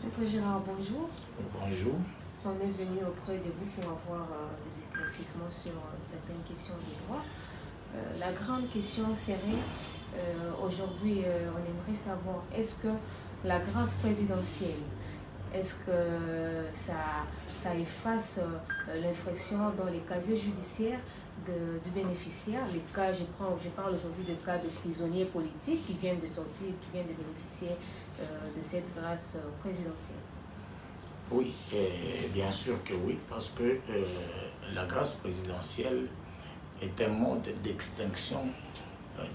Maître Gérard, bonjour. Bonjour. On est venu auprès de vous pour avoir des éclaircissements sur certaines questions de droit. La grande question serait, aujourd'hui, on aimerait savoir, est-ce que la grâce présidentielle, est-ce que ça efface l'infraction dans les casiers judiciaires du bénéficiaire? Les cas, je parle aujourd'hui de cas de prisonniers politiques qui viennent de sortir, qui viennent de bénéficier de cette grâce présidentielle. Oui, bien sûr que oui, parce que la grâce présidentielle est un mode d'extinction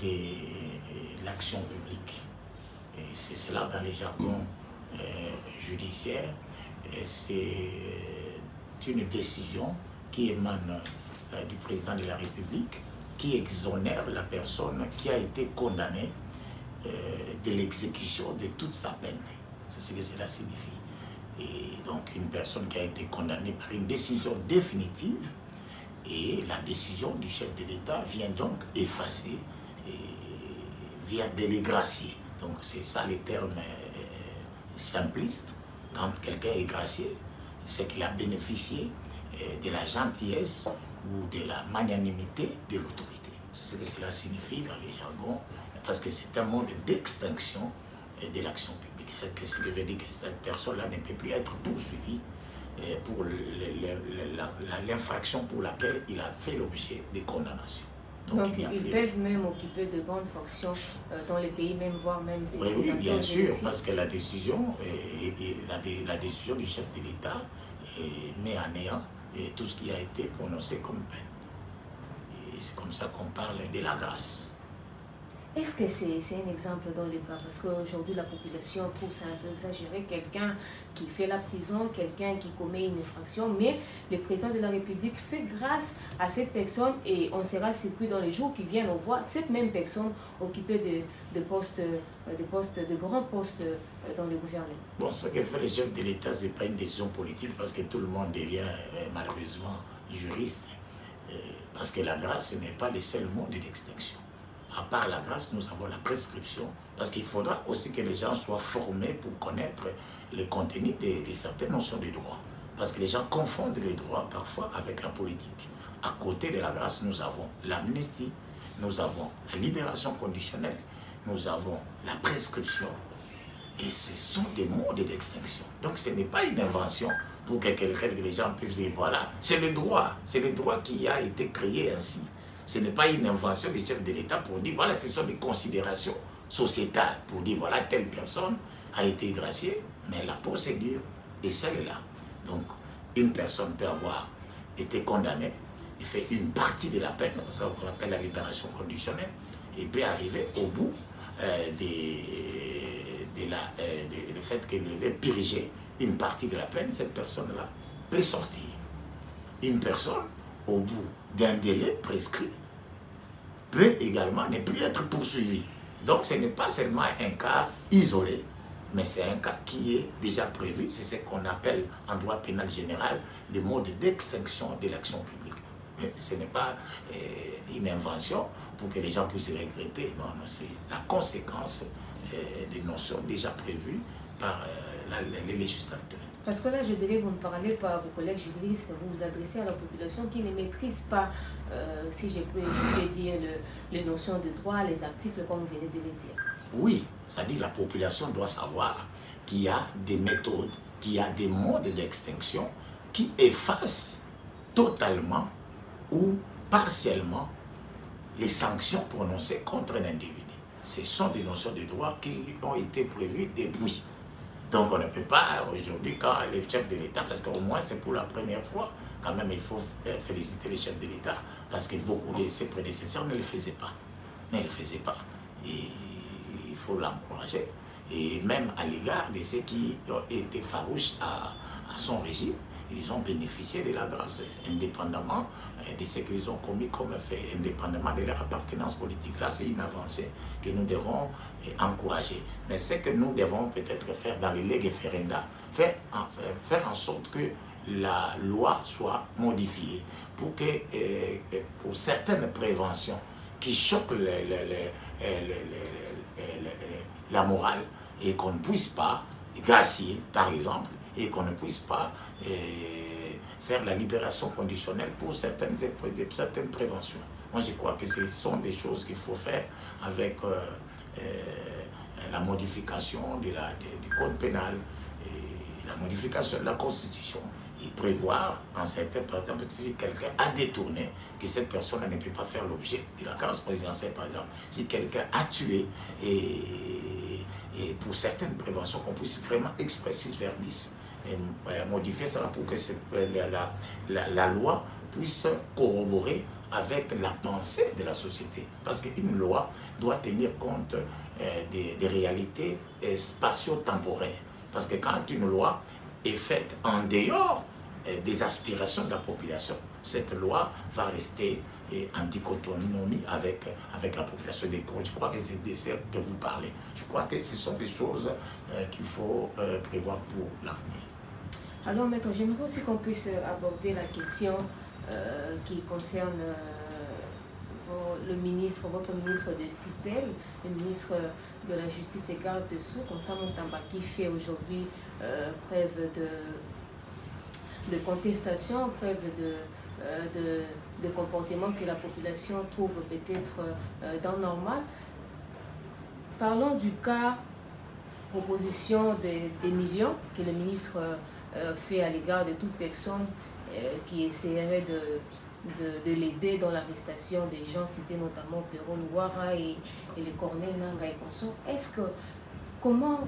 de l'action publique. Et c'est cela dans les jargons judiciaires. C'est une décision qui émane du président de la République, qui exonère la personne qui a été condamnée de l'exécution de toute sa peine. C'est ce que cela signifie. Et donc une personne qui a été condamnée par une décision définitive, et la décision du chef de l'État vient donc effacer, vient délégracier. Donc c'est ça les termes simplistes. Quand quelqu'un est gracié, c'est qu'il a bénéficié de la gentillesse ou de la magnanimité de l'autorité. C'est ce que cela signifie dans les jargons, parce que c'est un mode d'extinction de l'action publique. C'est ce que veut dire que cette personne-là ne peut plus être poursuivie pour l'infraction pour laquelle il a fait l'objet de condamnation. Donc ils peuvent même occuper de grandes fonctions dans les pays, même voire même si oui, bien sûr, parce que la décision du chef de l'État met à néant tout ce qui a été prononcé comme peine. Et c'est comme ça qu'on parle de la grâce. Est-ce que c'est un exemple dans les cas? Parce qu'aujourd'hui, la population trouve ça un peu exagéré. Quelqu'un qui fait la prison, quelqu'un qui commet une infraction, mais le président de la République fait grâce à cette personne et on sera surpris dans les jours qui viennent, on voit cette même personne occuper de grands postes dans le gouvernement. Bon, ce que fait le chef de l'État, ce n'est pas une décision politique parce que tout le monde devient malheureusement juriste. Parce que la grâce, ce n'est pas le seul mot de l'extinction. À part la grâce, nous avons la prescription, parce qu'il faudra aussi que les gens soient formés pour connaître le contenu de certaines notions de droit. Parce que les gens confondent les droits parfois avec la politique. À côté de la grâce, nous avons l'amnistie, nous avons la libération conditionnelle, nous avons la prescription. Et ce sont des modes d'extinction. Donc ce n'est pas une invention pour que les gens puissent dire, voilà, c'est le droit qui a été créé ainsi. Ce n'est pas une invention du chef de l'État pour dire, voilà, ce sont des considérations sociétales pour dire, voilà, telle personne a été graciée, mais la procédure est celle-là. Donc, une personne peut avoir été condamnée, il fait une partie de la peine, c'est ça qu'on appelle la libération conditionnelle, et peut arriver au bout du fait qu'elle ait purgé une partie de la peine, cette personne-là peut sortir. Une personne, au bout d'un délai prescrit, peut également ne plus être poursuivi. Donc ce n'est pas seulement un cas isolé, mais c'est un cas qui est déjà prévu. C'est ce qu'on appelle en droit pénal général le mode d'extinction de l'action publique. Mais ce n'est pas une invention pour que les gens puissent regretter. Non, non, c'est la conséquence des notions déjà prévues par les législateurs. Parce que là, je dirais, vous ne parlez pas à vos collègues juristes, vous vous adressez à la population qui ne maîtrise pas, si je peux dire, les notions de droit, les articles, comme vous venez de le dire. Oui, c'est-à-dire la population doit savoir qu'il y a des méthodes, qu'il y a des modes d'extinction qui effacent totalement ou partiellement les sanctions prononcées contre un individu. Ce sont des notions de droit qui ont été prévues depuis. Donc on ne peut pas aujourd'hui, quand le chef de l'État, parce qu'au moins c'est pour la première fois, quand même il faut féliciter les chefs de l'État, parce que beaucoup de ses prédécesseurs ne le faisaient pas. Ne le faisaient pas. Et il faut l'encourager. Et même à l'égard de ceux qui ont été farouches à son régime, ils ont bénéficié de la grâce, indépendamment de ce qu'ils ont commis comme fait, indépendamment de leur appartenance politique. Là, c'est une avancée que nous devons encourager. Mais ce que nous devons peut-être faire dans les lege ferenda, faire en sorte que la loi soit modifiée pour que, pour certaines préventions qui choquent la morale, et qu'on ne puisse pas gracier, par exemple, et qu'on ne puisse pas faire la libération conditionnelle pour certaines préventions. Moi, je crois que ce sont des choses qu'il faut faire avec la modification du code pénal, et la modification de la Constitution, et prévoir en certains, par exemple, si quelqu'un a détourné, que cette personne ne peut pas faire l'objet de la grâce présidentielle, par exemple. Si quelqu'un a tué, et pour certaines préventions, qu'on puisse vraiment expressis verbis modifier ça pour que la loi puisse corroborer avec la pensée de la société. Parce qu'une loi doit tenir compte des réalités spatio-temporelles. Parce que quand une loi est faite en dehors des aspirations de la population, cette loi va rester en dichotomie avec la population des cours. Je crois que c'est de ça que vous parlez. Je crois que ce sont des choses qu'il faut prévoir pour l'avenir. Alors maintenant, j'aimerais aussi qu'on puisse aborder la question qui concerne votre ministre de tutelle, le ministre de la Justice et garde dessous, Constant Moutamba, qui fait aujourd'hui preuve de contestation, preuve de comportement que la population trouve peut-être dans normal. Parlons du cas proposition des millions que le ministre fait à l'égard de toute personne qui essaierait de l'aider dans l'arrestation des gens cités, notamment Pero Louara et le colonel Nanga et Conso. Comment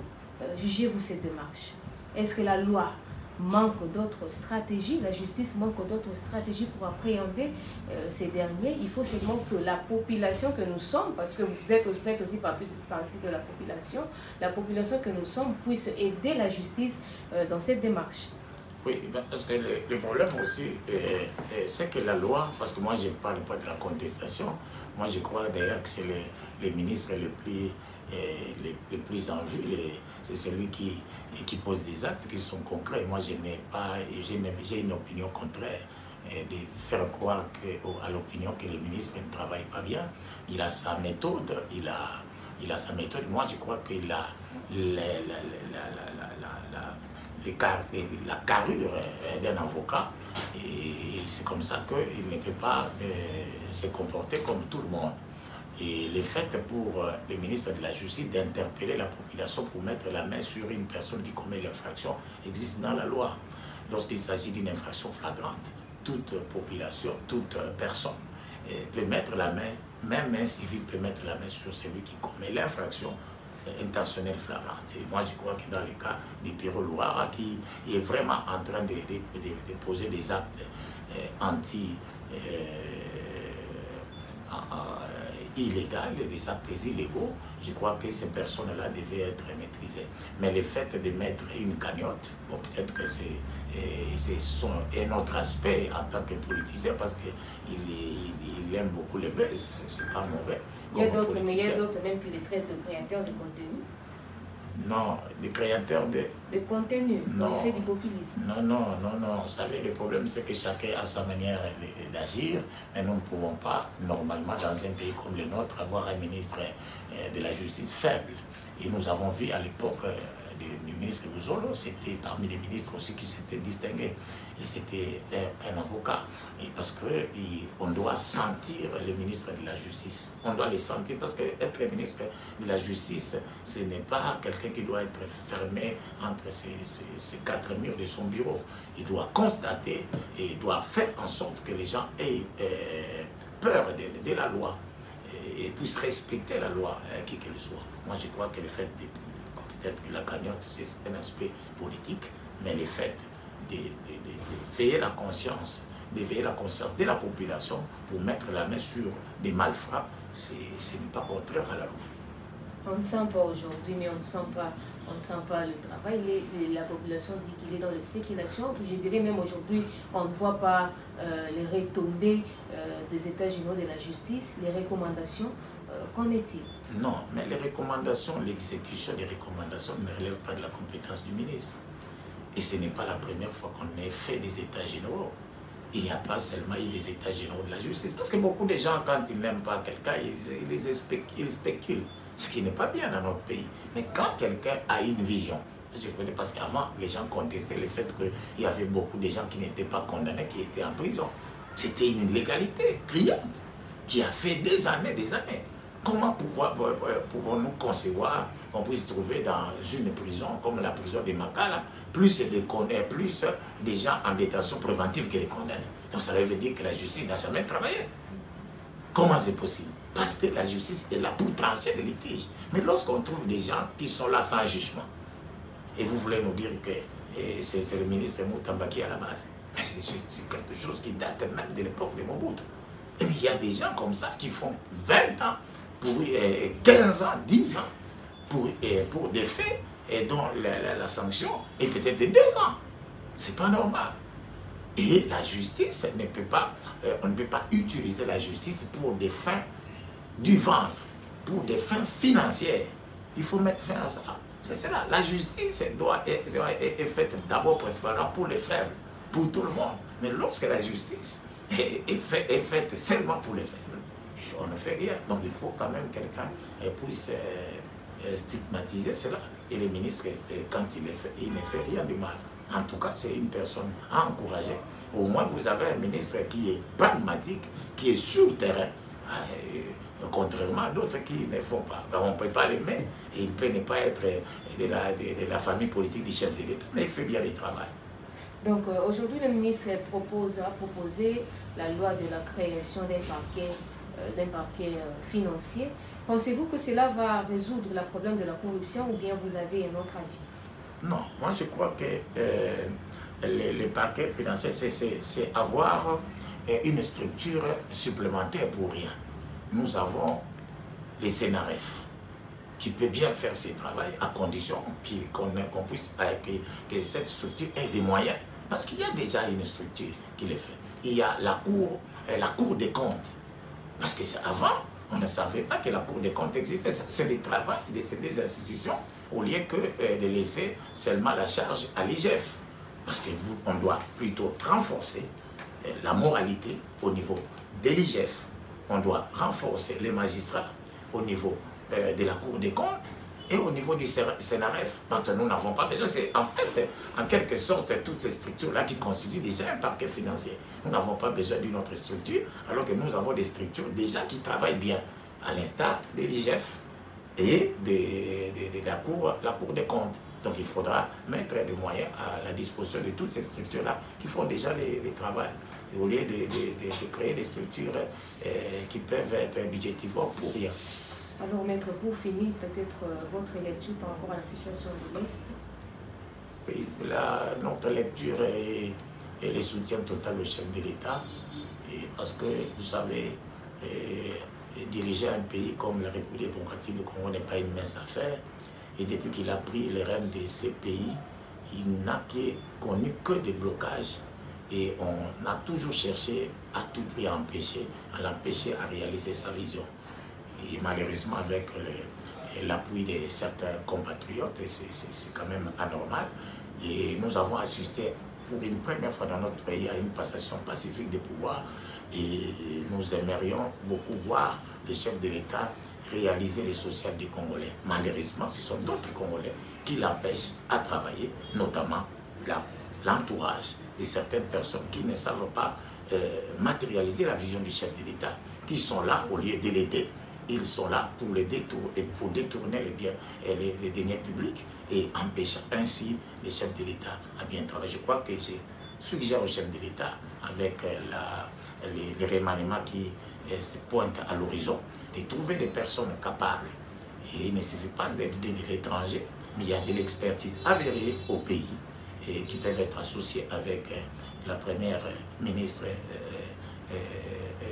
jugez-vous cette démarche? Est-ce que la loi manque d'autres stratégies, la justice manque d'autres stratégies pour appréhender ces derniers? Il faut seulement que la population que nous sommes, parce que vous faites aussi partie de la population que nous sommes puisse aider la justice dans cette démarche. Oui, parce que le problème aussi, c'est que la loi, parce que moi je ne parle pas de la contestation, moi je crois d'ailleurs que c'est les ministres les plus en vue, c'est celui qui pose des actes qui sont concrets. Moi j'ai une opinion contraire, de faire croire à l'opinion que les ministres ne travaillent pas bien. Il a sa méthode, Moi je crois qu'il a la carrure d'un avocat, et c'est comme ça qu'il ne peut pas se comporter comme tout le monde. Et le fait pour le ministre de la Justice d'interpeller la population pour mettre la main sur une personne qui commet l'infraction existe dans la loi. Lorsqu'il s'agit d'une infraction flagrante, toute population, toute personne peut mettre la main, même un civil peut mettre la main sur celui qui commet l'infraction intentionnelle flagrante. Et moi je crois que dans le cas de Pero Louara, qui est vraiment en train de poser des actes illégaux, des actes illégaux, je crois que ces personnes-là devaient être maîtrisées. Mais le fait de mettre une cagnotte, bon, peut-être que c'est un autre aspect en tant que politicien, parce qu'il aime beaucoup le buzz, c'est pas mauvais. Il y a d'autres, mais il y a d'autres même qui les traitent de créateurs de contenu. Non, des créateurs de contenu, non, il fait du populisme. Non. Vous savez, le problème, c'est que chacun a sa manière d'agir, mais nous ne pouvons pas, normalement, dans un pays comme le nôtre, avoir un ministre de la Justice faible. Et nous avons vu à l'époque du ministre Bouzolo, c'était parmi les ministres aussi qui s'étaient distingués. Et c'était un avocat. Et parce qu'on doit sentir le ministre de la Justice. On doit le sentir parce qu'être ministre de la Justice, ce n'est pas quelqu'un qui doit être fermé entre ces quatre murs de son bureau. Il doit constater et il doit faire en sorte que les gens aient peur de la loi et puissent respecter la loi, qui qu'elle soit. Moi, je crois que le fait peut-être que la cagnotte, c'est un aspect politique, mais le fait de veiller la conscience, d'éveiller la conscience de la population pour mettre la main sur des malfrats, ce n'est pas contraire à la loi. On ne sent pas aujourd'hui, mais on ne sent pas le travail. La population dit qu'il est dans les spéculations. Je dirais même aujourd'hui, on ne voit pas les retombées des états généraux de la justice, les recommandations. Qu'en est-il? Non, mais les recommandations, l'exécution des recommandations ne relève pas de la compétence du ministre. Et ce n'est pas la première fois qu'on ait fait des états généraux. Il n'y a pas seulement eu des états généraux de la justice. Parce que beaucoup de gens, quand ils n'aiment pas quelqu'un, ils spéculent. Ce qui n'est pas bien dans notre pays. Mais quand quelqu'un a une vision Je connais parce qu'avant, les gens contestaient le fait qu'il y avait beaucoup de gens qui n'étaient pas condamnés, qui étaient en prison. C'était une illégalité criante qui a fait des années, des années. Comment pouvons-nous concevoir qu'on puisse trouver dans une prison comme la prison de Makala plus des gens en détention préventive que les condamnés? Donc ça veut dire que la justice n'a jamais travaillé. Comment c'est possible? Parce que la justice est là pour trancher des litiges. Mais lorsqu'on trouve des gens qui sont là sans jugement, et vous voulez nous dire que c'est le ministre Moutamba qui est à la base, c'est quelque chose qui date même de l'époque de Mobutu. Et il y a des gens comme ça qui font 20 ans, pour 15 ans, 10 ans, pour des faits et dont la sanction est peut-être de 2 ans. C'est pas normal. Et la justice ne peut pas, on ne peut pas utiliser la justice pour des fins du ventre, pour des fins financières. Il faut mettre fin à ça. C'est cela. La justice est faite d'abord principalement pour les faibles, pour tout le monde. Mais lorsque la justice est faite seulement pour les faibles, on ne fait rien. Donc il faut quand même que quelqu'un puisse stigmatiser cela. Et le ministre, quand il ne fait rien de mal. En tout cas, c'est une personne à encourager. Au moins, vous avez un ministre qui est pragmatique, qui est sur le terrain. Contrairement à d'autres qui ne font pas. On ne peut pas l'aimer. Et il peut ne pas être de la famille politique du chef de l'État. Mais il fait bien le travail. Donc aujourd'hui, le ministre a proposé la loi de la création d'un parquet financier. Pensez-vous que cela va résoudre le problème de la corruption ou bien vous avez un autre avis? Non, moi je crois que les parquets financiers, c'est avoir une structure supplémentaire pour rien. Nous avons les CNRF qui peut bien faire ses travaux à condition qu'on puisse, que cette structure ait des moyens. Parce qu'il y a déjà une structure qui le fait. Il y a la cour des comptes. Parce que avant, on ne savait pas que la Cour des comptes existait. C'est le travail de ces deux institutions au lieu que de laisser seulement la charge à l'IGF. Parce qu'on doit plutôt renforcer la moralité au niveau de l'IGF. On doit renforcer les magistrats au niveau de la Cour des comptes et au niveau du CNRF. Donc nous n'avons pas besoin. C'est en fait, en quelque sorte, toutes ces structures-là qui constituent déjà un parquet financier. Nous n'avons pas besoin d'une autre structure, alors que nous avons des structures déjà qui travaillent bien, à l'instar de l'IGF et de la Cour des comptes. Donc il faudra mettre des moyens à la disposition de toutes ces structures-là qui font déjà le travail. Au lieu de créer des structures qui peuvent être budgétivores pour rien. Alors, maître, pour finir, peut-être votre lecture par rapport à la situation de l'Est. Oui, notre lecture est le soutien total au chef de l'État. Parce que, vous savez, diriger un pays comme la République démocratique du Congo n'est pas une mince affaire. Et depuis qu'il a pris les rênes de ces pays, il n'a connu que des blocages. Et on a toujours cherché à tout prix à l'empêcher à réaliser sa vision. Et malheureusement, avec l'appui de certains compatriotes, c'est quand même anormal. Et nous avons assisté pour une première fois dans notre pays à une passation pacifique des pouvoirs. Et nous aimerions beaucoup voir le chef de l'État réaliser les social des Congolais. Malheureusement, ce sont d'autres Congolais qui l'empêchent à travailler, notamment l'entourage de certaines personnes qui ne savent pas matérialiser la vision du chef de l'État, qui sont là au lieu de l'aider. Ils sont là pour détourner les biens et les deniers publics et empêcher ainsi les chefs de l'État à bien travailler. Je crois que je suggère au chef de l'État, avec les remaniements qui se pointent à l'horizon, de trouver des personnes capables. Et il ne suffit pas d'être de l'étranger, mais il y a de l'expertise avérée au pays et qui peuvent être associés avec la première ministre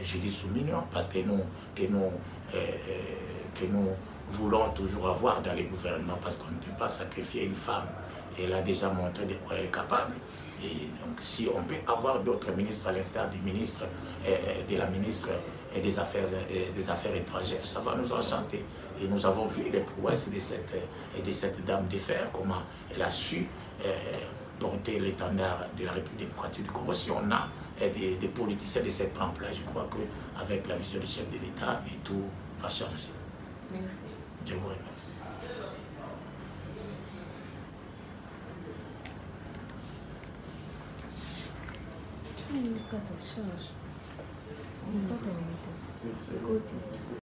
Judith Soumignon, parce que nous voulons toujours avoir dans les gouvernements, parce qu'on ne peut pas sacrifier une femme. Elle a déjà montré de quoi elle est capable. Et donc, si on peut avoir d'autres ministres à l'instar du ministre, de la ministre des Affaires étrangères, ça va nous enchanter. Et nous avons vu les prouesses de cette dame de fer, comment elle a su porter l'étendard de la République démocratique du Congo. Si on a des politiciens de cette trempe-là, je crois qu'avec la vision du chef de l'État, tout va changer. Merci. Je vous remercie. Nikata charge. Nikata nimita. Ikoti.